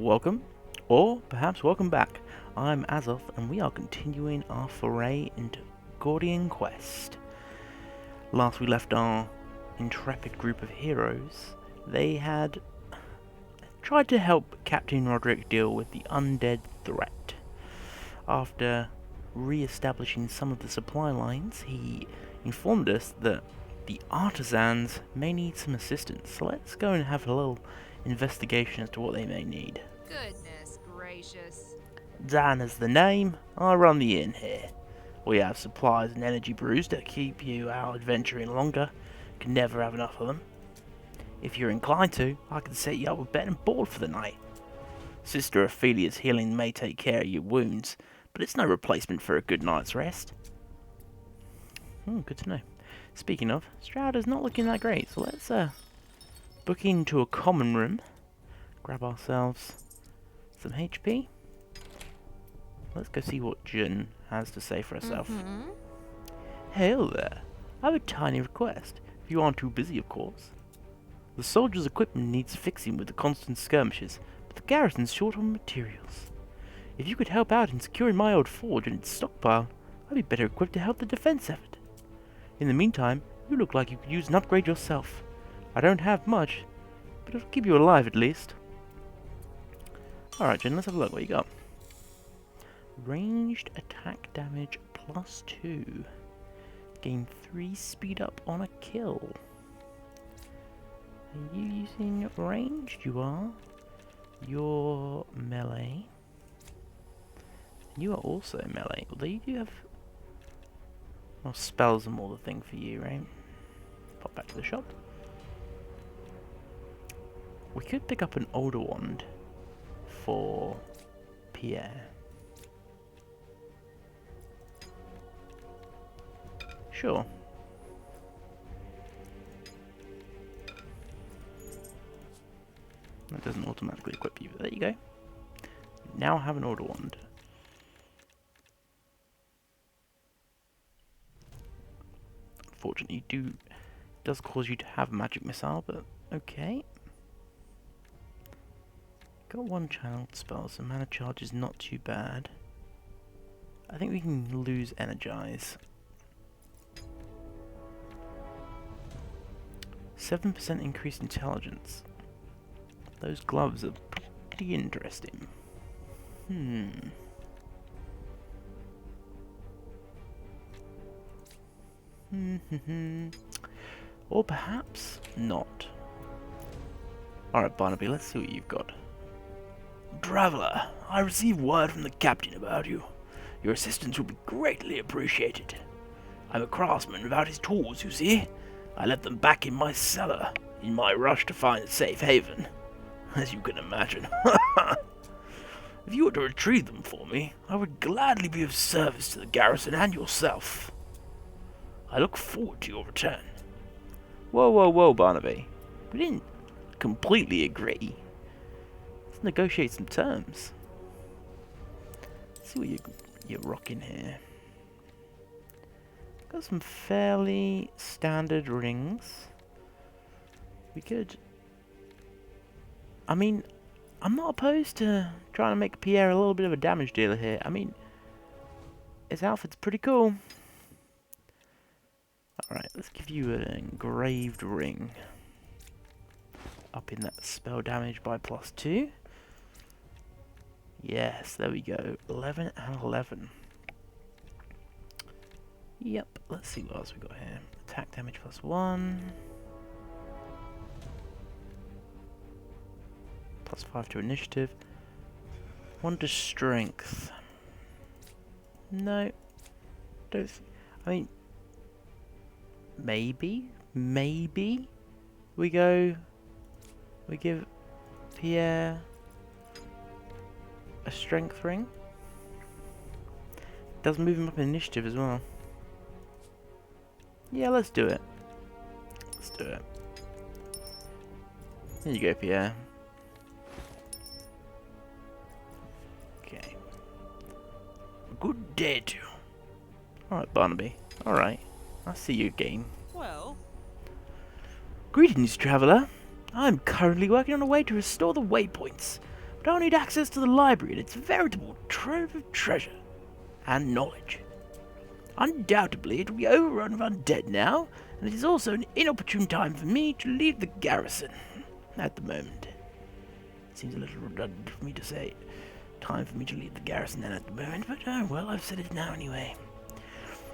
welcome, or perhaps welcome back. I'm Azoth, and we are continuing our foray into Gordian Quest. Last we left our intrepid group of heroes, they had tried to help Captain Roderick deal with the undead threat. After re-establishing some of the supply lines, he informed us that the artisans may need some assistance, so let's go and have a little investigation as to what they may need. Goodness gracious. Dan is the name. I run the inn here. We have supplies and energy brews to keep you out adventuring longer. Can never have enough of them. If you're inclined to, I can set you up with bed and board for the night. Sister Ophelia's healing may take care of your wounds, but it's no replacement for a good night's rest. Good to know. Speaking of, Strada's not looking that great, so let's book into a common room, grab ourselves some HP. Let's go see what Jun has to say for herself. Hail there. I have a tiny request, if you aren't too busy, of course. The soldiers' equipment needs fixing with the constant skirmishes, but the garrison's short on materials. If you could help out in securing my old forge and its stockpile, I'd be better equipped to help the defense effort. In the meantime, you look like you could use an upgrade yourself. I don't have much, but it'll keep you alive at least. Alright, Jen, let's have a look. What you got? Ranged attack damage +2. Gain 3 speed up on a kill. Are you using ranged? You are. You're melee. You are also melee, although you do have... Well, spells are more the thing for you, right? Pop back to the shop. We could pick up an older wand for Pierre. Sure. That doesn't automatically equip you, but there you go. You now have an order wand. Unfortunately, it does cause you to have a magic missile, but okay. Got one channeled spell, so mana charge is not too bad. I think we can lose energize. 7% increased intelligence. Those gloves are pretty interesting. Or perhaps not. Alright, Barnaby, let's see what you've got. Traveller, I received word from the captain about you. Your assistance will be greatly appreciated. I'm a craftsman without his tools, you see. I left them back in my cellar, in my rush to find a safe haven. As you can imagine. If you were to retrieve them for me, I would gladly be of service to the garrison and yourself. I look forward to your return. Whoa, Barnaby. We didn't completely agree. Let's negotiate some terms. Let's see what you're rocking here. Got some fairly standard rings. We could... I mean, I'm not opposed to trying to make Pierre a little bit of a damage dealer here. I mean, his outfit's pretty cool. Alright, let's give you an engraved ring. Up in that spell damage by +2. Yes, there we go. 11 and 11. Yep, let's see what else we got here. Attack damage +1. +5 to initiative. 1 to strength. No. Don't. I mean, maybe we give Pierre a strength ring. Does move him up in initiative as well. Yeah, let's do it. Let's do it. There you go, Pierre. Okay. Good day to you. Alright, Barnaby. Alright. I see your game. Well, Greetings, traveller. I'm currently working on a way to restore the waypoints. but I'll need access to the library and its veritable trove of treasure and knowledge. Undoubtedly, it will be overrun with undead now, and it is also an inopportune time for me to leave the garrison at the moment. Seems a little redundant for me to say time for me to leave the garrison then at the moment, but oh well, I've said it now anyway.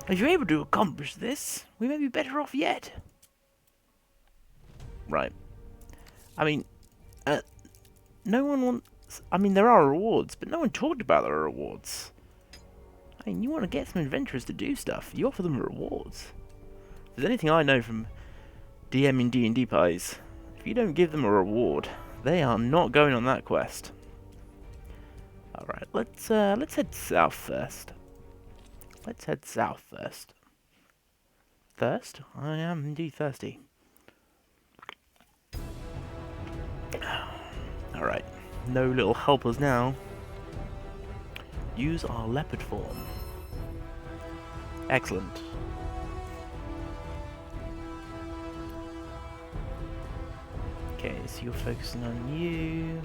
If you're able to accomplish this, we may be better off yet. Right. I mean, no one wants... I mean, there are rewards, but no one talked about the rewards. I mean, you want to get some adventurers to do stuff, you offer them rewards. If there's anything I know from DMing D&D pies, if you don't give them a reward, they are not going on that quest. Alright, let's head south first. Let's head south first. Thirst? I am indeed thirsty. Alright, no little helpers now. Use our leopard form. Excellent. Okay, so you're focusing on you.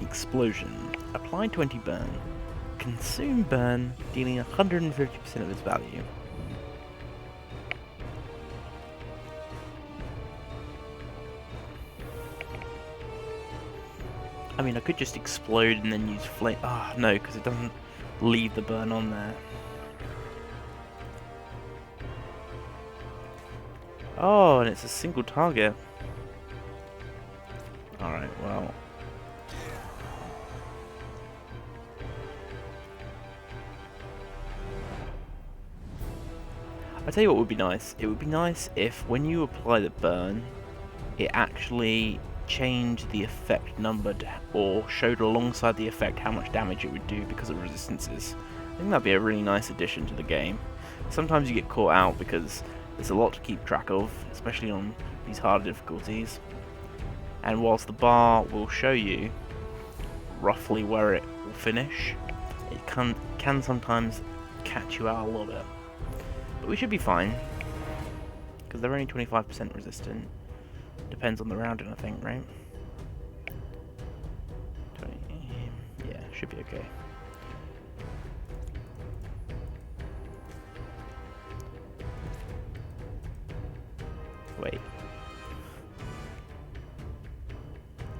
Explosion. Apply 20 burn. Consume burn, dealing 150% of its value. I mean, I could just explode and then use flame. Ah, no, because it doesn't leave the burn on there. Oh, and it's a single target. Alright, well. I'll tell you what would be nice. It would be nice if when you apply the burn, it actually changed the effect numbered or showed alongside the effect how much damage it would do because of resistances. I think that'd be a really nice addition to the game. Sometimes you get caught out because there's a lot to keep track of, especially on these harder difficulties. And whilst the bar will show you roughly where it will finish, it can sometimes catch you out a little bit. But we should be fine, because they're only 25% resistant. Depends on the rounding, I think, right? 20, yeah, should be okay. Wait.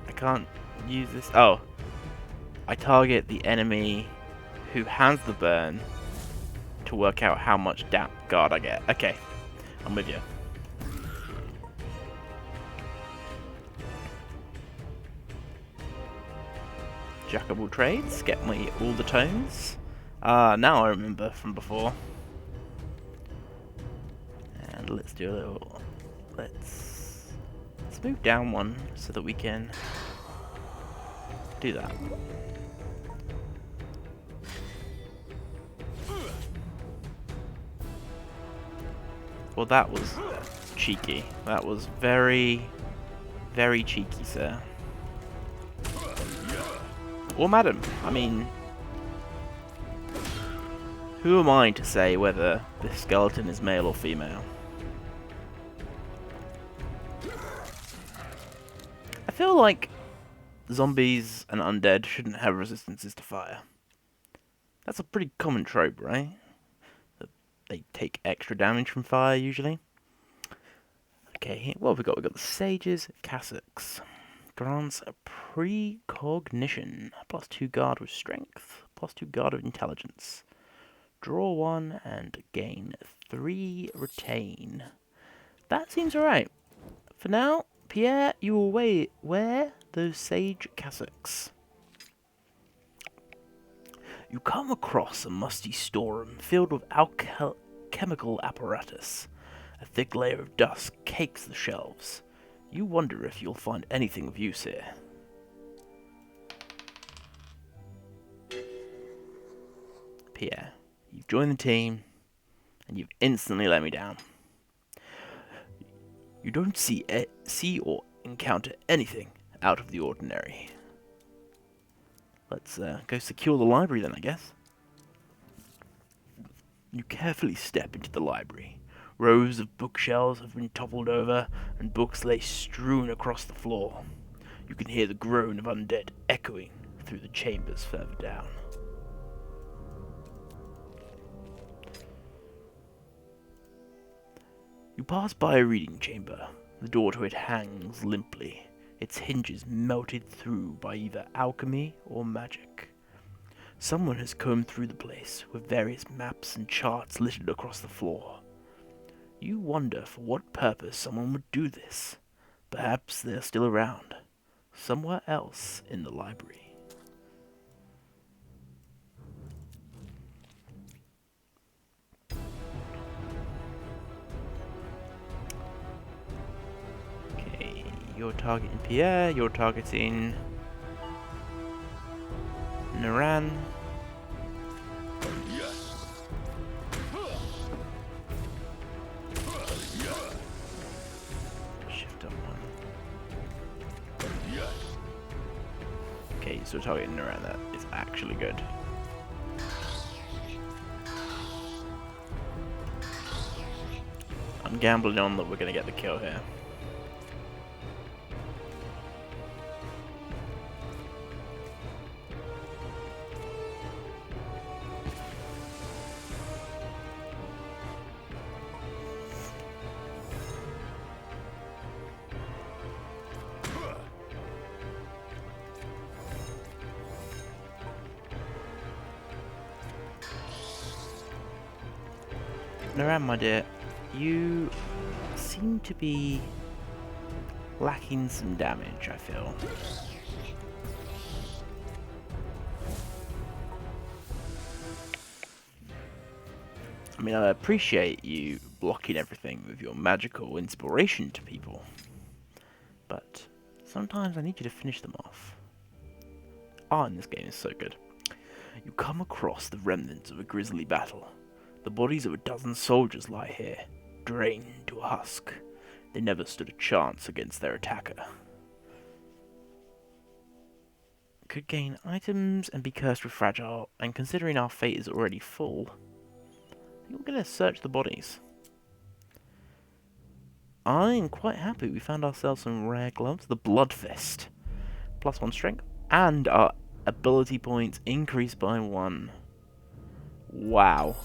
I can't use this. Oh. I target the enemy who has the burn to work out how much guard I get. Okay. I'm with you. Jack of all trades, get me all the tomes. Now I remember from before. And let's do a little... Let's move down one so that we can do that. Well, that was cheeky. That was very, very cheeky, sir. Or madam. I mean, who am I to say whether this skeleton is male or female? I feel like zombies and undead shouldn't have resistances to fire. That's a pretty common trope, right? That they take extra damage from fire, usually. Okay, what have we got? We've got the Sage's Cassocks. Grants a precognition. +2 guard with strength. +2 guard with intelligence. Draw 1 and gain 3 retain. That seems alright. For now, Pierre, you will wear those Sage Cassocks. You come across a musty storeroom filled with alchemical apparatus. A thick layer of dust cakes the shelves. You wonder if you'll find anything of use here. Pierre, you've joined the team, and you've instantly let me down. You don't see or encounter anything out of the ordinary. Let's go secure the library then, I guess. You carefully step into the library. Rows of bookshelves have been toppled over, and books lay strewn across the floor. You can hear the groan of undead echoing through the chambers further down. You pass by a reading chamber. The door to it hangs limply, its hinges melted through by either alchemy or magic. Someone has combed through the place, with various maps and charts littered across the floor. You wonder for what purpose someone would do this. Perhaps they're still around, somewhere else in the library. Okay, you're targeting Pierre, you're targeting Naran. Shift up one. Okay, so targeting Naran, that is actually good. I'm gambling on that we're going to get the kill here. Naran, my dear, you seem to be lacking some damage, I feel. I mean, I appreciate you blocking everything with your magical inspiration to people, but sometimes I need you to finish them off. Art in this game is so good. You come across the remnants of a grisly battle. The bodies of a dozen soldiers lie here, drained to a husk. They never stood a chance against their attacker. Could gain items and be cursed with fragile, and considering our fate is already full, I think we're going to search the bodies. I'm quite happy we found ourselves some rare gloves. The Bloodfist. +1 strength, and our ability points increased by 1. Wow.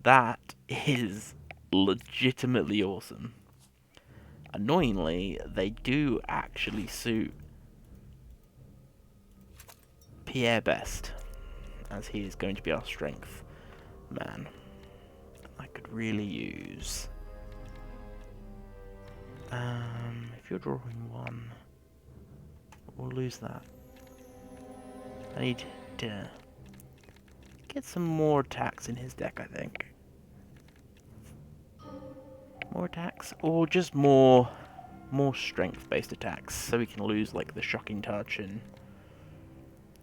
That is legitimately awesome. Annoyingly, they do actually suit Pierre best, as he is going to be our strength man. I could really use... if you're drawing 1, we'll lose that. I need to get some more attacks in his deck, I think. More attacks, or just more strength-based attacks, so we can lose like the shocking touch and...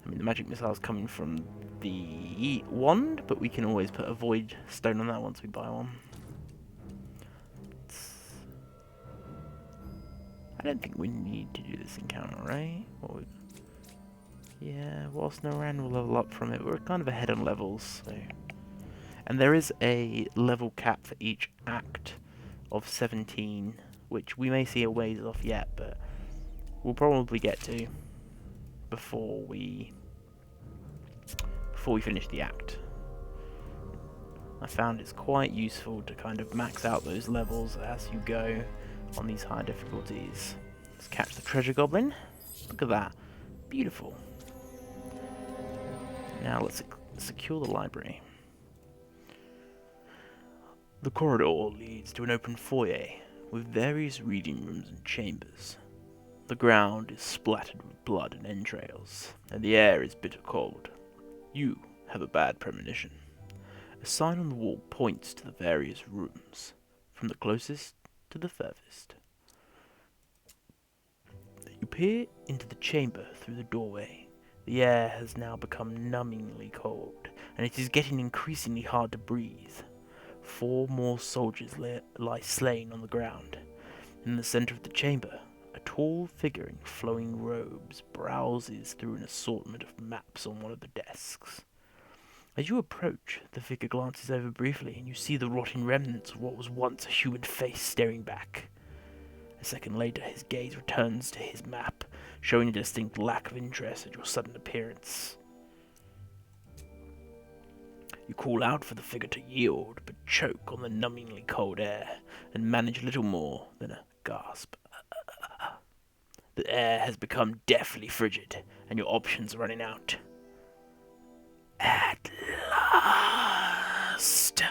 I mean, the magic missile's coming from the wand, but we can always put a void stone on that once we buy one. I don't think we need to do this encounter, right? Yeah, whilst Naran will level up from it, we're kind of ahead on levels, so... And there is a level cap for each act of 17, which we may see a ways off yet, but we'll probably get to before we finish the act. I found it's quite useful to kind of max out those levels as you go on these high difficulties. Let's catch the treasure goblin. Look at that. Beautiful. Now let's secure the library. The corridor leads to an open foyer with various reading rooms and chambers. The ground is splattered with blood and entrails, and the air is bitter cold. You have a bad premonition. A sign on the wall points to the various rooms, from the closest to the furthest. You peer into the chamber through the doorway. The air has now become numbingly cold, and it is getting increasingly hard to breathe. 4 more soldiers lie slain on the ground. In the center of the chamber, a tall figure in flowing robes browses through an assortment of maps on one of the desks. As you approach, the figure glances over briefly, and you see the rotting remnants of what was once a human face staring back. A second later, his gaze returns to his map, showing a distinct lack of interest at your sudden appearance. You call out for the figure to yield, but choke on the numbingly cold air, and manage little more than a gasp. The air has become deathly frigid, and your options are running out. At last!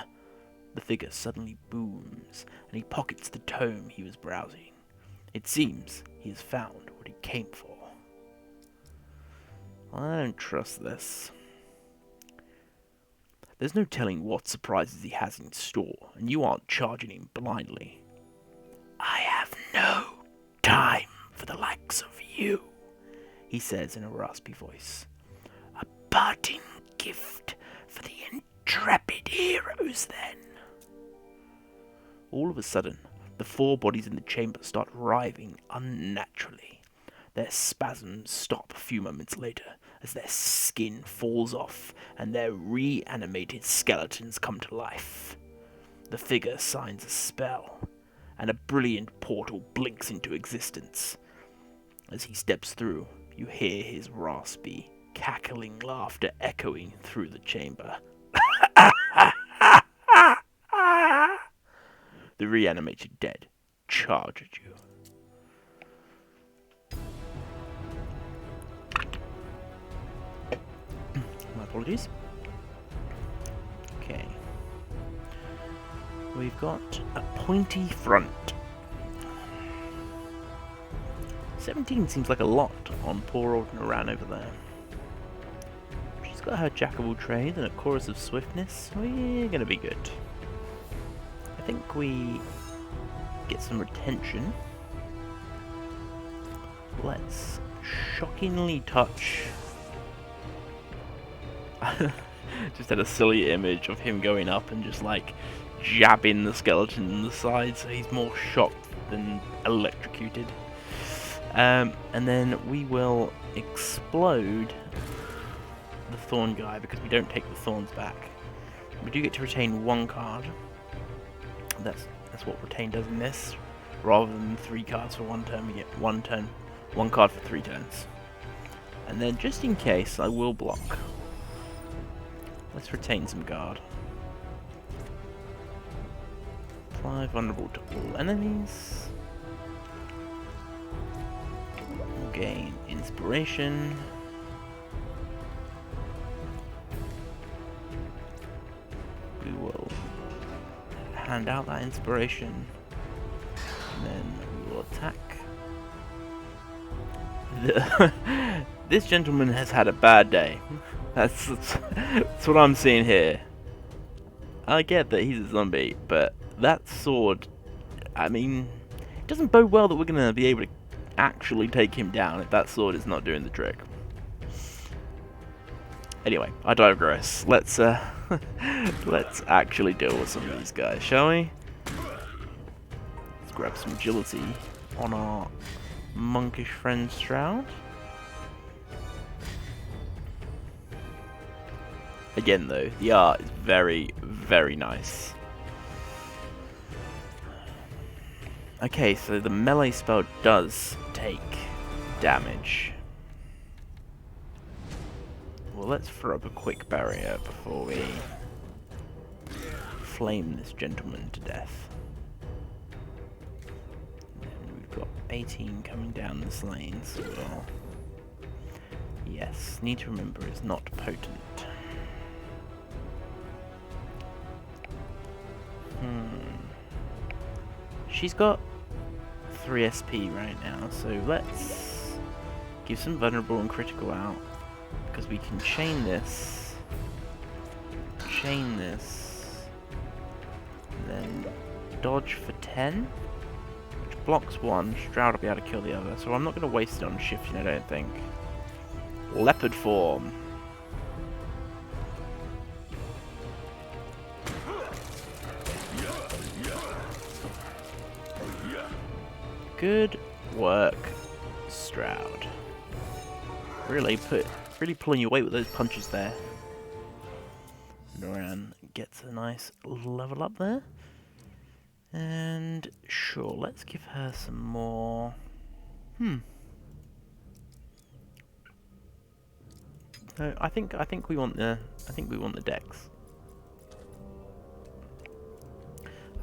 The figure suddenly booms, and he pockets the tome he was browsing. It seems he has found what he came for. I don't trust this. There's no telling what surprises he has in store, and you aren't charging him blindly. I have no time for the likes of you, he says in a raspy voice. A parting gift for the intrepid heroes, then. All of a sudden, the four bodies in the chamber start writhing unnaturally. Their spasms stop a few moments later as their skin falls off and their reanimated skeletons come to life. The figure signs a spell, and a brilliant portal blinks into existence. As he steps through, you hear his raspy, cackling laughter echoing through the chamber. The reanimated dead charge at you. My apologies. Okay. We've got a pointy front. 17 seems like a lot on poor old Naran over there. She's got her jack of all trades and a chorus of swiftness. We're gonna be good. I think we get some retention. Let's shockingly touch. Just had a silly image of him going up and just like jabbing the skeleton in the side, so he's more shocked than electrocuted. And then we will explode the thorn guy because we don't take the thorns back. We do get to retain one card. That's what retain does in this. Rather than 3 cards for 1 turn, we get 1 card for 3 turns. And then just in case, I will block. Let's retain some guard. Apply vulnerable to all enemies. We'll gain inspiration. We will hand out that inspiration, and then we will attack. This gentleman has had a bad day. That's what I'm seeing here. I get that he's a zombie, but that sword, I mean, it doesn't bode well that we're going to be able to actually take him down if that sword is not doing the trick. Anyway, I digress. Let's actually deal with some of these guys, shall we? Let's grab some agility on our monkish friend Stroud. Again though, the art is very, very nice. Okay, so the melee spell does take damage. Well, let's throw up a quick barrier before we flame this gentleman to death. And we've got 18 coming down this lane, so we'll... Yes, need to remember it's not potent. She's got 3 SP right now, so let's give some vulnerable and critical out, because we can chain this, and then dodge for 10, which blocks one. Stroud will be able to kill the other, so I'm not going to waste it on shifting, I don't think. Leopard form. Good work, Stroud. Really pulling your weight with those punches there. can gets a nice level up there. And sure, let's give her some more. No, I think we want the decks.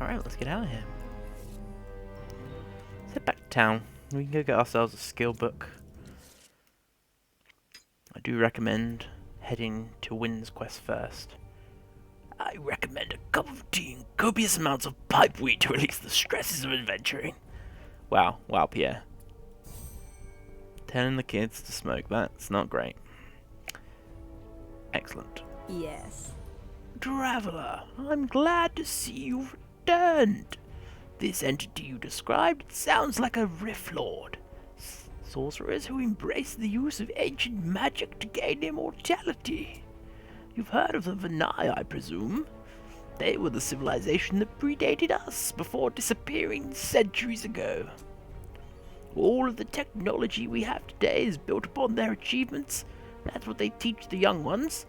All right, let's get out of here. Let's head back to town. We can go get ourselves a skill book. I do recommend heading to Wynn's Quest first. I recommend a cup of tea and copious amounts of pipeweed to release the stresses of adventuring. Wow, Pierre. Telling the kids to smoke, that's not great. Excellent. Yes. Traveller, I'm glad to see you've returned. This entity you described sounds like a Rift Lord. Sorcerers who embrace the use of ancient magic to gain immortality. You've heard of the Vanai, I presume? They were the civilization that predated us before disappearing centuries ago. All of the technology we have today is built upon their achievements. That's what they teach the young ones.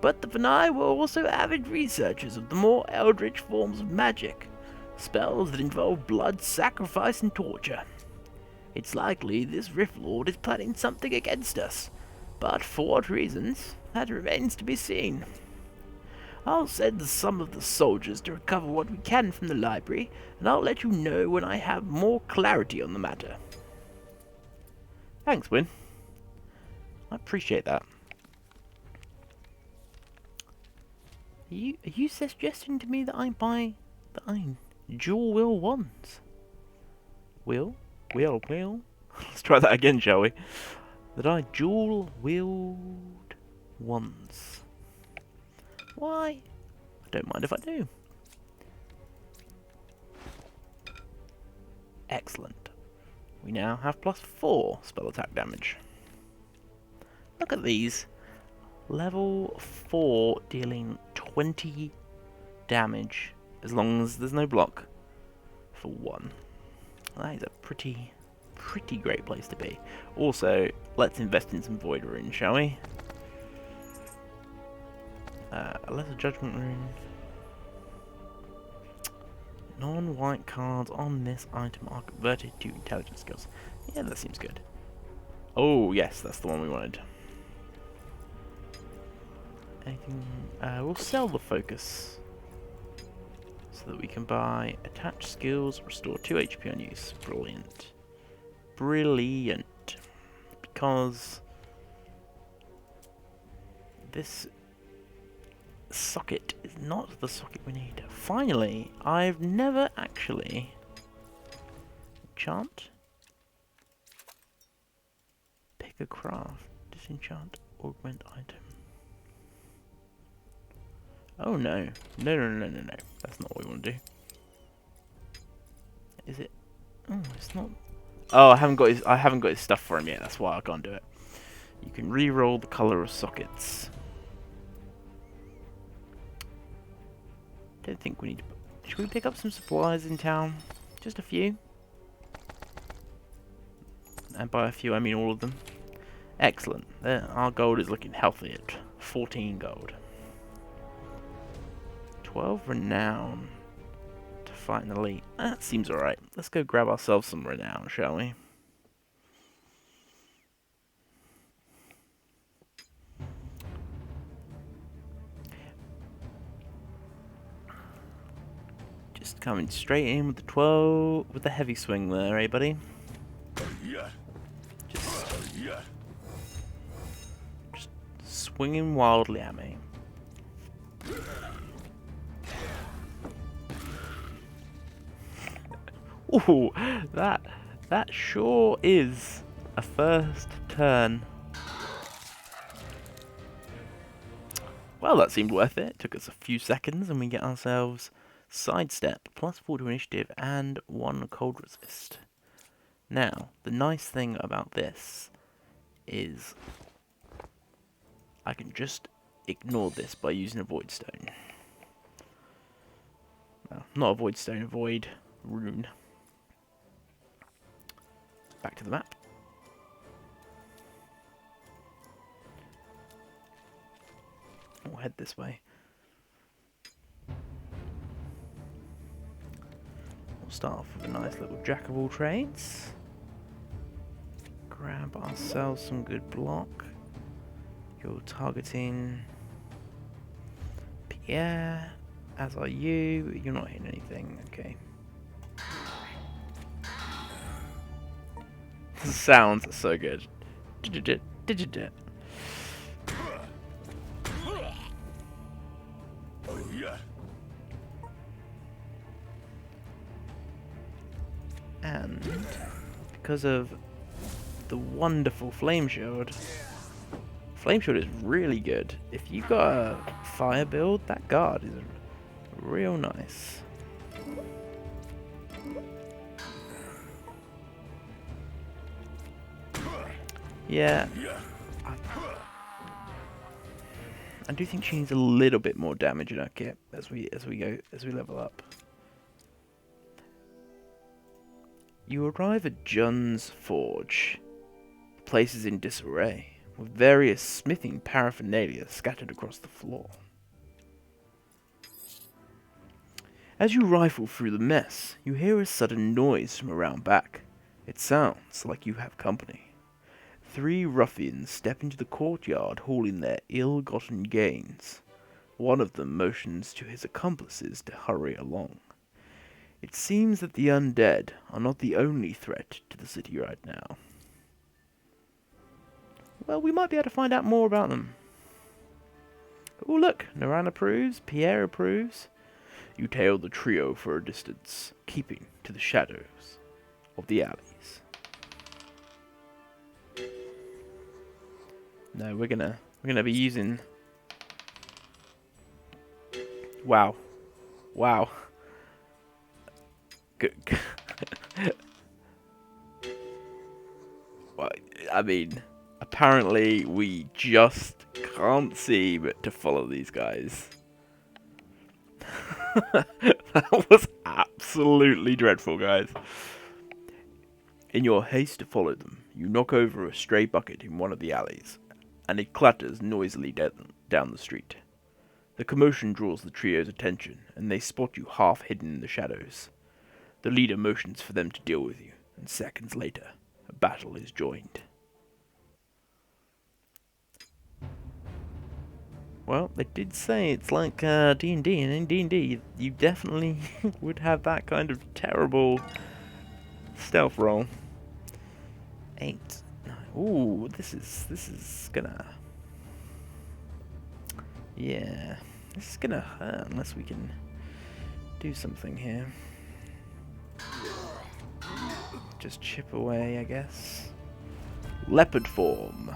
But the Vanai were also avid researchers of the more eldritch forms of magic, spells that involve blood, sacrifice, and torture. It's likely this Rift Lord is planning something against us, but for what reasons, that remains to be seen. I'll send some of the soldiers to recover what we can from the library, and I'll let you know when I have more clarity on the matter. Thanks, Wynn. I appreciate that. Are you suggesting to me that I dual wield wands? Will? Let's try that again, shall we? That I dual wield wands. Why? I don't mind if I do. Excellent. We now have +4 spell attack damage. Look at these. Level 4 dealing 20 damage as long as there's no block for 1. That is a pretty great place to be. Also, let's invest in some Void Runes, shall we? A Lesser Judgment Rune. Non-white cards on this item are converted to intelligence skills. Yeah, that seems good. Oh, yes, that's the one we wanted. Anything? We'll sell the focus so that we can buy attached skills, restore 2 HP on use. Brilliant. Brilliant. Because this socket is not the socket we need. Finally, I've never actually enchant, pick a craft, disenchant, augment item. Oh no. No. That's not what we want to do. Is it? Oh, it's not. Oh, I haven't got his stuff for him yet. That's why I can't do it. You can re-roll the color of sockets. Don't think we need to. Should we pick up some supplies in town? Just a few. And by a few, I mean all of them. Excellent. There, our gold is looking healthy at 14 gold. 12 renown to fight an elite. That seems alright. Let's go grab ourselves some renown, shall we? Just coming straight in with the 12 with the heavy swing there, eh, buddy? Just swinging wildly at me. Ooh, that sure is a first turn. Well, that seemed worth it. Took us a few seconds and we get ourselves sidestep, +4 to initiative, and 1 cold resist. Now, the nice thing about this is I can just ignore this by using a void stone. Well, not a void stone, a void rune. Back to the map. We'll head this way. start off with a nice little jack of all trades. Grab ourselves some good block. You're targeting Pierre, as are you. You're not hitting anything, okay. The sounds are so good. And because of the wonderful Flame Shield is really good. If you got a fire build, that guard is real nice. Yeah, I do think she needs a little bit more damage in her kit as we level up. You arrive at Junn's Forge. The place is in disarray, with various smithing paraphernalia scattered across the floor. As you rifle through the mess, you hear a sudden noise from around back. It sounds like you have company. 3 ruffians step into the courtyard hauling their ill-gotten gains. One of them motions to his accomplices to hurry along. It seems that the undead are not the only threat to the city right now. Well, we might be able to find out more about them. Oh look, Naran approves, Pierre approves. You tail the trio for a distance, keeping to the shadows of the alleys. No, we're gonna be using. Wow. Good. Well, I mean, apparently we just can't see but to follow these guys. That was absolutely dreadful, guys. In your haste to follow them, you knock over a stray bucket in one of the alleys, and it clatters noisily down the street. The commotion draws the trio's attention, and they spot you half hidden in the shadows. The leader motions for them to deal with you, and seconds later, a battle is joined. Well, they did say it's like D&D, and in D&D, you definitely would have that kind of terrible stealth roll. 8, 9. Ooh, this is gonna. Yeah, this is gonna hurt unless we can do something here. Just chip away, I guess. Leopard form.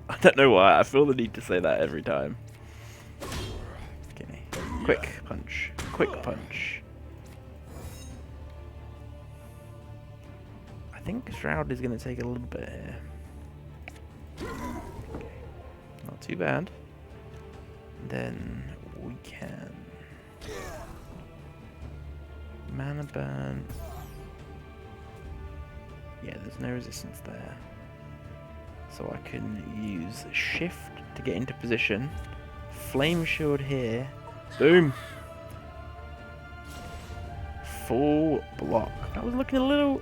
I don't know why, I feel the need to say that every time. Okay, quick punch. I think Shroud is going to take a little bit here. Okay. Not too bad. Then we can mana burn. Yeah, there's no resistance there. So I can use shift to get into position. Flame shield here. Boom. Full block. That was looking a little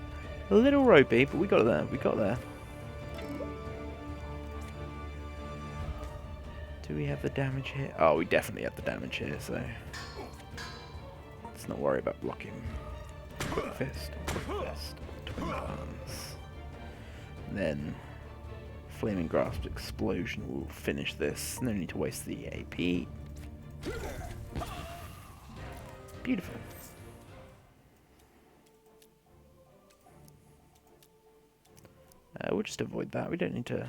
ropey, but we got there. Do we have the damage here? Oh, we definitely have the damage here, so let's not worry about blocking. Quick fist, twin palms. Then Flaming Grasp Explosion will finish this. No need to waste the AP. Beautiful. We'll just avoid that. We don't need to.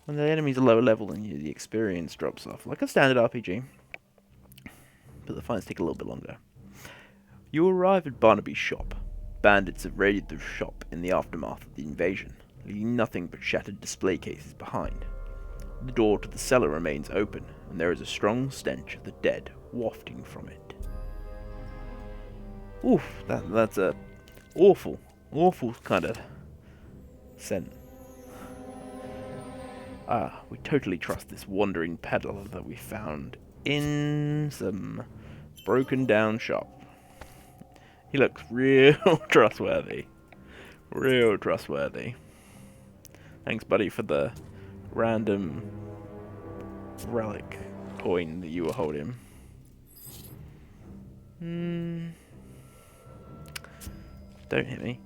When the enemy's a lower level, then the experience drops off, like a standard RPG. But the fights take a little bit longer. You arrive at Barnaby's shop. Bandits have raided the shop in the aftermath of the invasion, leaving nothing but shattered display cases behind. The door to the cellar remains open, and there is a strong stench of the dead wafting from it. Oof, that's a awful kind of scent. We totally trust this wandering peddler that we found in some broken down shop. He looks real trustworthy. Real trustworthy. Thanks, buddy, for the random relic coin that you were holding. Don't hit me.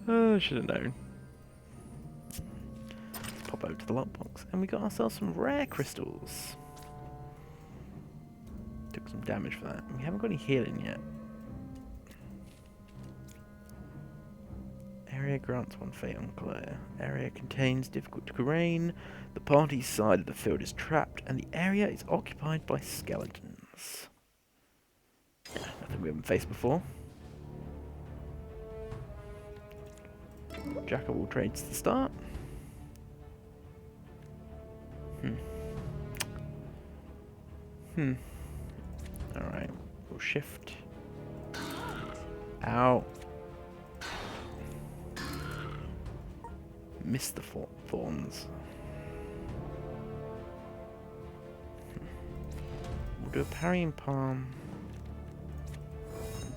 Oh, I should have known. Let's pop over to the lockbox, and we got ourselves some rare crystals. Took some damage for that. We haven't got any healing yet. Area grants one fate on Claire. Area contains difficult terrain. The party's side of the field is trapped, and the area is occupied by skeletons. Nothing we haven't faced before. Jack of all trades to start. Alright, we'll shift. Ow. Missed the thorns. We'll do a parrying palm.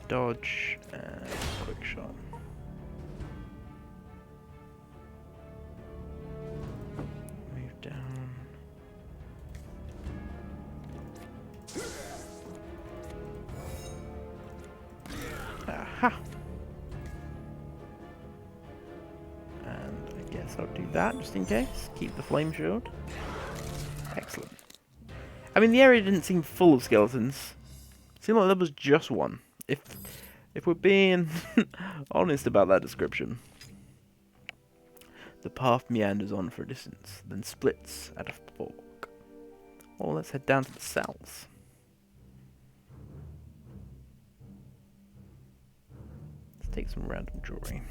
Dodge and quick shot. Move down. Aha! And I guess I'll do that just in case. Keep the flame shield. Excellent. I mean, the area didn't seem full of skeletons. It seemed like there was just one. If we're being honest about that description. The path meanders on for a distance, then splits at a fork. Well, let's head down to the cells. Let's take some random jewelry.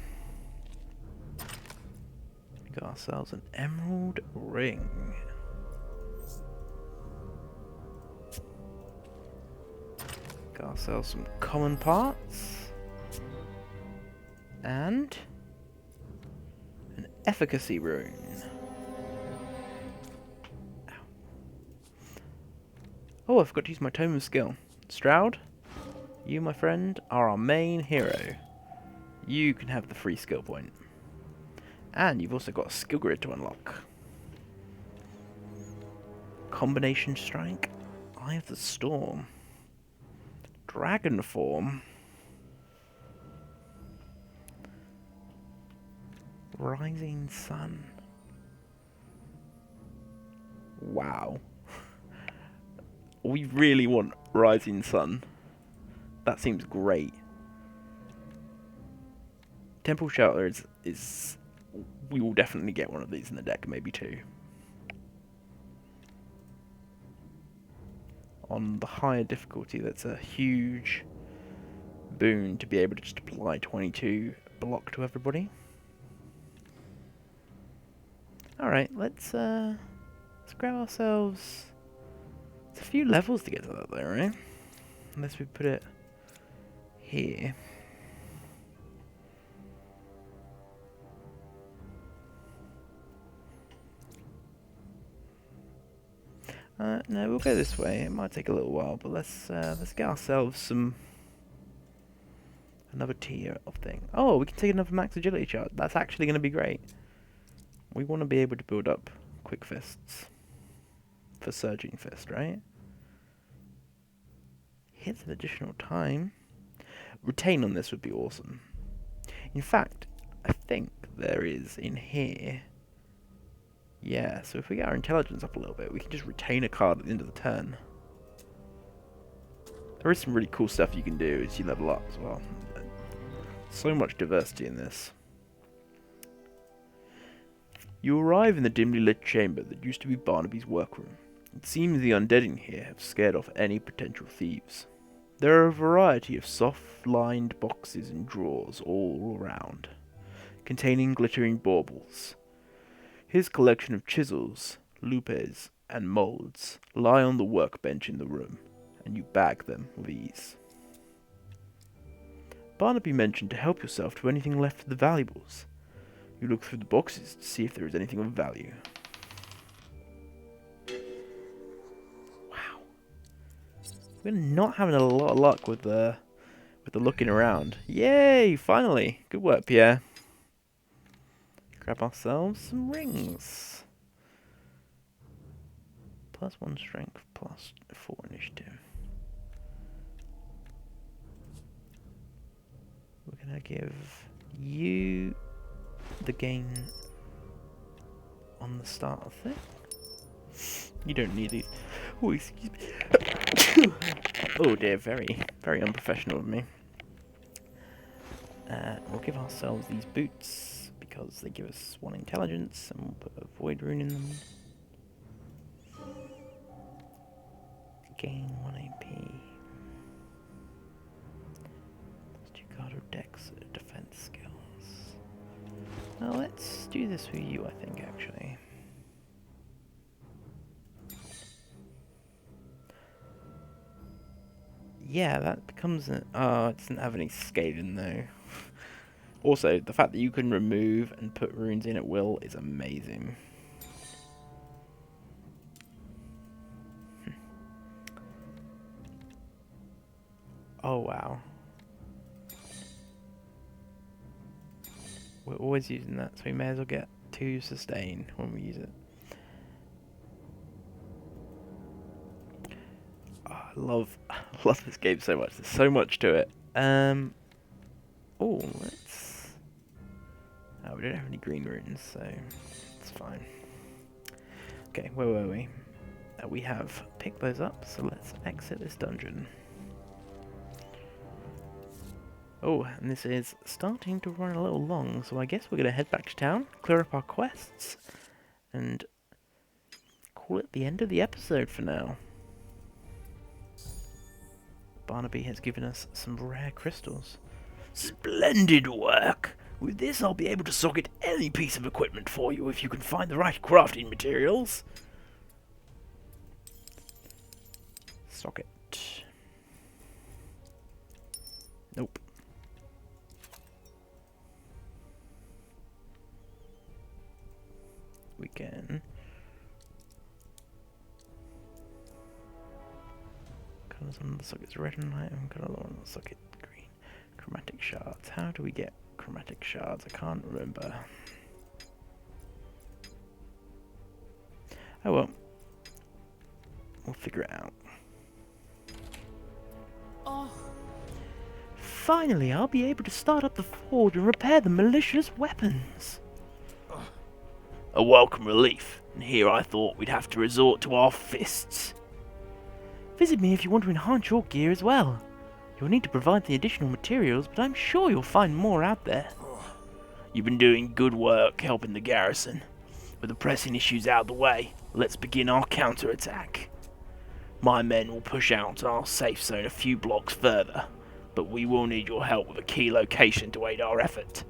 We got ourselves an emerald ring. Got ourselves some common parts. And an efficacy rune. Ow. Oh, I forgot to use my tome of skill. Stroud, you, my friend, are our main hero. You can have the free skill point. And you've also got a skill grid to unlock. Combination strike, Eye of the Storm, Dragon form, Rising Sun. Wow. We really want Rising Sun. That seems great. Temple Shelter is we will definitely get one of these in the deck, maybe two. On the higher difficulty, that's a huge boon to be able to just apply 22 block to everybody. Alright, let's grab ourselves... It's a few levels to get to that though, right? Unless we put it here. No, we'll go this way. It might take a little while, but let's get ourselves another tier of thing. Oh, we can take another max agility chart. That's actually going to be great. We want to be able to build up quick fists for surging fist, right? Hits an additional time. Retain on this would be awesome. In fact, I think there is in here. Yeah, so if we get our intelligence up a little bit, we can just retain a card at the end of the turn. There is some really cool stuff you can do as you level up as well. So much diversity in this. You arrive in the dimly lit chamber that used to be Barnaby's workroom. It seems the undead in here have scared off any potential thieves. There are a variety of soft-lined boxes and drawers all around, containing glittering baubles. His collection of chisels, lupes, and moulds lie on the workbench in the room, and you bag them with ease. Barnaby mentioned to help yourself to anything left of the valuables. You look through the boxes to see if there is anything of value. Wow. We're not having a lot of luck with the with the looking around. Yay! Finally! Good work, Pierre. Grab ourselves some rings. +1 strength, +4 initiative. We're gonna give you the gain on the start of thing. You don't need these. Oh, excuse me. Oh dear, very, very unprofessional of me. We'll give ourselves these boots because they give us 1 intelligence, and we'll put a void rune in them. Gain 1 AP. Ducato Dex defense skills. Well, let's do this with you, I think, actually. Yeah, that becomes an... Oh, it doesn't have any scaling, though. Also, the fact that you can remove and put runes in at will is amazing. Oh, wow. We're always using that, so we may as well get 2 sustain when we use it. Oh, I love this game so much. There's so much to it. Oh, let's... Oh, we don't have any green runes, so it's fine. Okay, where were we? We have picked those up, so let's exit this dungeon. Oh, and this is starting to run a little long, so I guess we're going to head back to town, clear up our quests, and call it the end of the episode for now. Barnaby has given us some rare crystals. Splendid work! With this I'll be able to socket any piece of equipment for you if you can find the right crafting materials. Socket. Nope. We can colors on the socket's red and white, and color on the socket green. Chromatic shards. How do we get chromatic shards? I can't remember. Oh well. We'll figure it out. Oh. Finally, I'll be able to start up the forge and repair the malicious weapons. A welcome relief, and here I thought we'd have to resort to our fists. Visit me if you want to enhance your gear as well. You'll need to provide the additional materials, but I'm sure you'll find more out there. You've been doing good work helping the garrison. With the pressing issues out of the way, let's begin our counterattack. My men will push out to our safe zone a few blocks further, but we will need your help with a key location to aid our effort.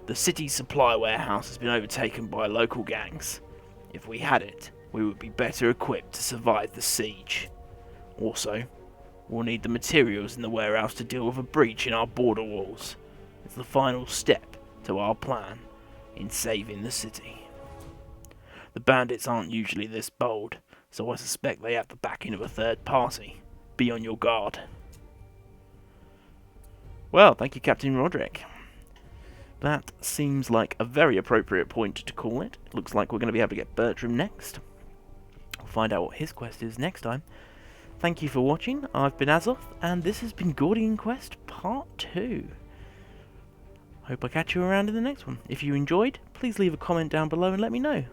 The city's supply warehouse has been overtaken by local gangs. If we had it, we would be better equipped to survive the siege. Also, we'll need the materials in the warehouse to deal with a breach in our border walls. It's the final step to our plan in saving the city. The bandits aren't usually this bold, so I suspect they have the backing of a third party. Be on your guard. Well, thank you, Captain Roderick. That seems like a very appropriate point to call it. It looks like we're going to be able to get Bertram next. We'll find out what his quest is next time. Thank you for watching. I've been Azoth, and this has been Gordian Quest Part 2. Hope I catch you around in the next one. If you enjoyed, please leave a comment down below and let me know.